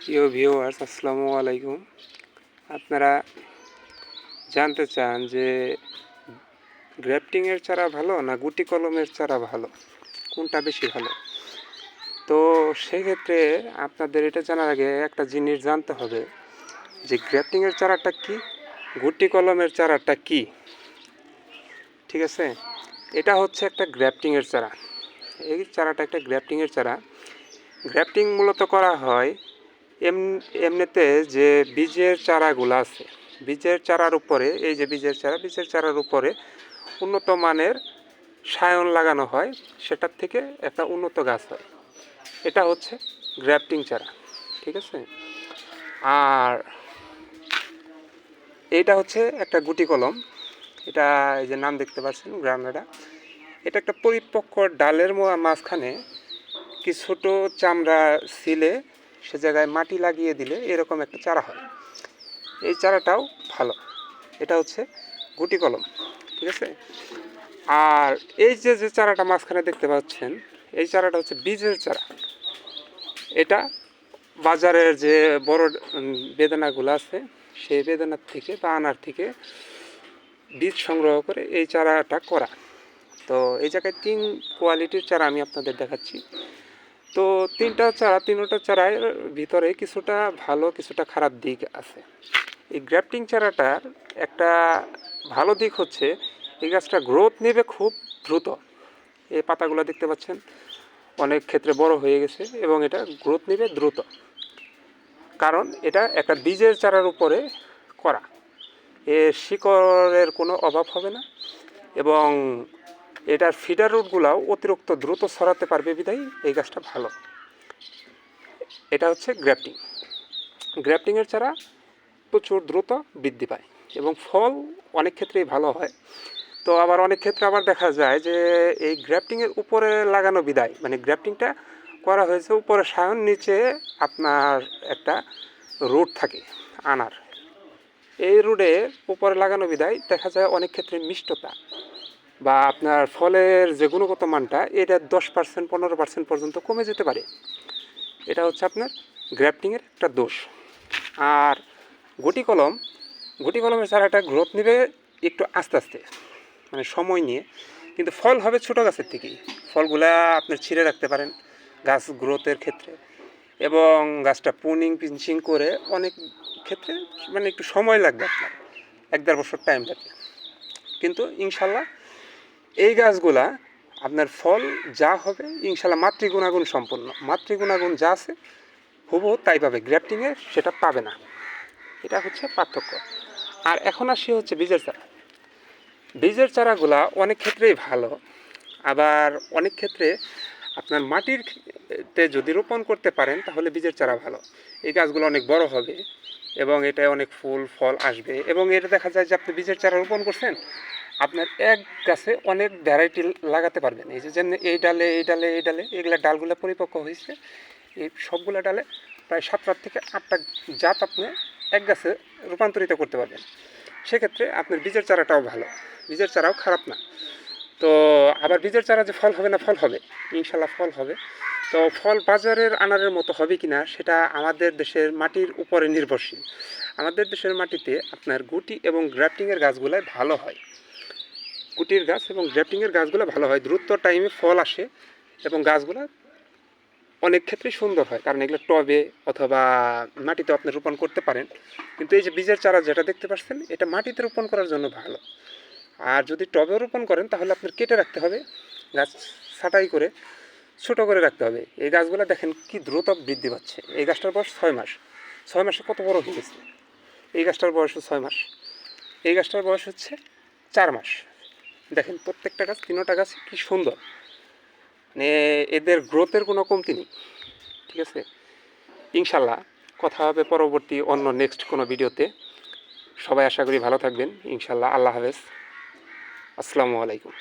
প্রিয় ভিউয়ার্স, আসসালামু আলাইকুম। আপনারা জানতে চান যে গ্রাফটিংয়ের চারা ভালো না গুটি কলমের চারা ভালো, কোনটা বেশি ভালো? তো সেক্ষেত্রে আপনাদের এটা জানার আগে একটা জিনিস জানতে হবে যে গ্রাফটিংয়ের চারাটা কি, গুটি কলমের চারাটা কি। ঠিক আছে, এটা হচ্ছে একটা গ্রাফটিংয়ের চারা। এই চারাটা একটা গ্রাফটিংয়ের চারা। গ্রাফটিং মূলত করা হয় এমনিতে যে বীজের চারাগুলো আছে, বীজের চারার উপরে, এই যে বীজের চারার উপরে উন্নত মানের সায়ন লাগানো হয়, সেটার থেকে একটা উন্নত গাছ হয়। এটা হচ্ছে গ্রাফটিং চারা। ঠিক আছে, আর এইটা হচ্ছে একটা গুটি কলম। এটা এই যে নাম দেখতে পাচ্ছেন গ্রামেরা, এটা একটা পরিপক্ক ডালের মাঝখানে কি ছোটো চামড়া ছিলে সে জায়গায় মাটি লাগিয়ে দিলে এরকম একটা চারা হয়। এই চারাটাও ভালো। এটা হচ্ছে গুটি কলম। ঠিক আছে, আর এই যে যে চারাটা মাঝখানে দেখতে পাচ্ছেন, এই চারাটা হচ্ছে বীজের চারা। এটা বাজারের যে বড় বেদানাগুলো আছে, সেই বেদানার থেকে বা আনার থেকে বীজ সংগ্রহ করে এই চারাটা করা। তো এই জায়গায় 3 কোয়ালিটির চারা আমি আপনাদের দেখাচ্ছি। তো তিনটা চারার ভিতরে কিছুটা ভালো কিছুটা খারাপ দিক আছে। এই গ্রাফটিং চারাটার একটা ভালো দিক হচ্ছে এই গাছটা গ্রোথ নেবে খুব দ্রুত। এই পাতাগুলো দেখতে পাচ্ছেন অনেক ক্ষেত্রে বড় হয়ে গেছে এবং এটা গ্রোথ নেবে দ্রুত, কারণ এটা একটা বীজের চারার উপরে করা। এর শিকড়ের কোনো অভাব হবে না এবং এটার ফিডার রুটগুলাও অতিরিক্ত দ্রুত ছড়াতে পারবে বিধায় এই গাছটা ভালো। এটা হচ্ছে গ্রাফটিং। গ্রাফটিংয়ের চারা প্রচুর দ্রুত বৃদ্ধি পায় এবং ফল অনেক ক্ষেত্রেই ভালো হয়। তো আবার অনেক ক্ষেত্রে আবার দেখা যায় যে এই গ্রাফটিংয়ের উপরে লাগানো বিদায়, মানে গ্রাফটিংটা করা হয়েছে উপরে সায়ন, নিচে আপনার একটা রুট থাকে আনার, এই রুটে উপরে লাগানো বিদায় দেখা যায় অনেক ক্ষেত্রে মিষ্টতা বা আপনার ফলের যে গুণগত মানটা এটা 10% 15% পর্যন্ত কমে যেতে পারে। এটা হচ্ছে আপনার গ্রাফটিংয়ের একটা দোষ। আর গুটি কলমের চারাটা গ্রোথ নেবে একটু আস্তে আস্তে, মানে সময় নিয়ে, কিন্তু ফল হবে ছোটো গাছের থেকেই। ফলগুলা আপনার ছিঁড়ে রাখতে পারেন গাছ গ্রোথের ক্ষেত্রে, এবং গাছটা পিঞ্চিং করে অনেক ক্ষেত্রে মানে একটু সময় লাগবে, আপনার 1-1.5 বছর টাইম লাগবে। কিন্তু ইনশাল্লাহ এই গাছগুলা আপনার ফল যা হবে ইনশাল্লাহ মাতৃগুণাগুণ সম্পন্ন, মাতৃগুণাগুণ যা আছে হুবহু তাই পাবে, গ্রাফটিংয়ে সেটা পাবে না। এটা হচ্ছে পার্থক্য। আর এখন আসি হচ্ছে বীজের চারাগুলা অনেক ক্ষেত্রেই ভালো, আবার অনেক ক্ষেত্রে আপনার মাটিরতে যদি রোপণ করতে পারেন তাহলে বীজের চারা ভালো। এই গাছগুলো অনেক বড় হবে এবং এটায় অনেক ফুল ফল আসবে, এবং এটা দেখা যায় যে আপনি বীজের চারা রোপণ করছেন, আপনার এক গাছে অনেক ভ্যারাইটি লাগাতে পারবেন। এই যে যেমন এই ডালে এগুলা ডালগুলো পরিপক্ক হয়েছে, এই সবগুলো ডালে প্রায় 7টা থেকে 8টা জাত আপনি এক গাছে রূপান্তরিত করতে পারবেন। সেক্ষেত্রে আপনার বীজের চারাটাও ভালো, বীজের চারাও খারাপ না। তো আবার বীজের চারা যে ফল হবে না, ফল হবে, ইনশাল্লাহ ফল হবে। তো ফল বাজারের আনারের মতো হবে কি না সেটা আমাদের দেশের মাটির উপরে নির্ভরশীল। আমাদের দেশের মাটিতে আপনার গুটি এবং গ্রাফটিংয়ের গাছগুলাই ভালো হয়। গুটির গাছ এবং গ্রাফটিংয়ের গাছগুলো ভালো হয়, দ্রুত টাইমে ফল আসে এবং গাছগুলো অনেক ক্ষেত্রেই সুন্দর হয়, কারণ এগুলো টবে অথবা মাটিতে আপনি রোপণ করতে পারেন। কিন্তু এই যে বীজের চারা যেটা দেখতে পাচ্ছেন, এটা মাটিতে রোপণ করার জন্য ভালো। আর যদি টবে রোপণ করেন তাহলে আপনার কেটে রাখতে হবে, গাছ ছাঁটাই করে ছোটো করে রাখতে হবে। এই গাছগুলো দেখেন কি দ্রুত বৃদ্ধি পাচ্ছে। এই গাছটার বয়স 6 মাস, 6 মাসে কত বড় হয়ে গেছে। এই গাছটার বয়স 6 মাস, এই গাছটার বয়স হচ্ছে 4 মাস। দেখেন প্রত্যেকটা গাছ, 3টা গাছ কি সুন্দর, মানে এদের গ্রোথের কোনো কমতি নেই। ঠিক আছে, ইনশাল্লাহ কথা হবে পরবর্তী অন্য নেক্সট কোনো ভিডিওতে। সবাই আশা করি ভালো থাকবেন ইনশাল্লাহ। আল্লাহ হাফেজ, আসসালামু আলাইকুম।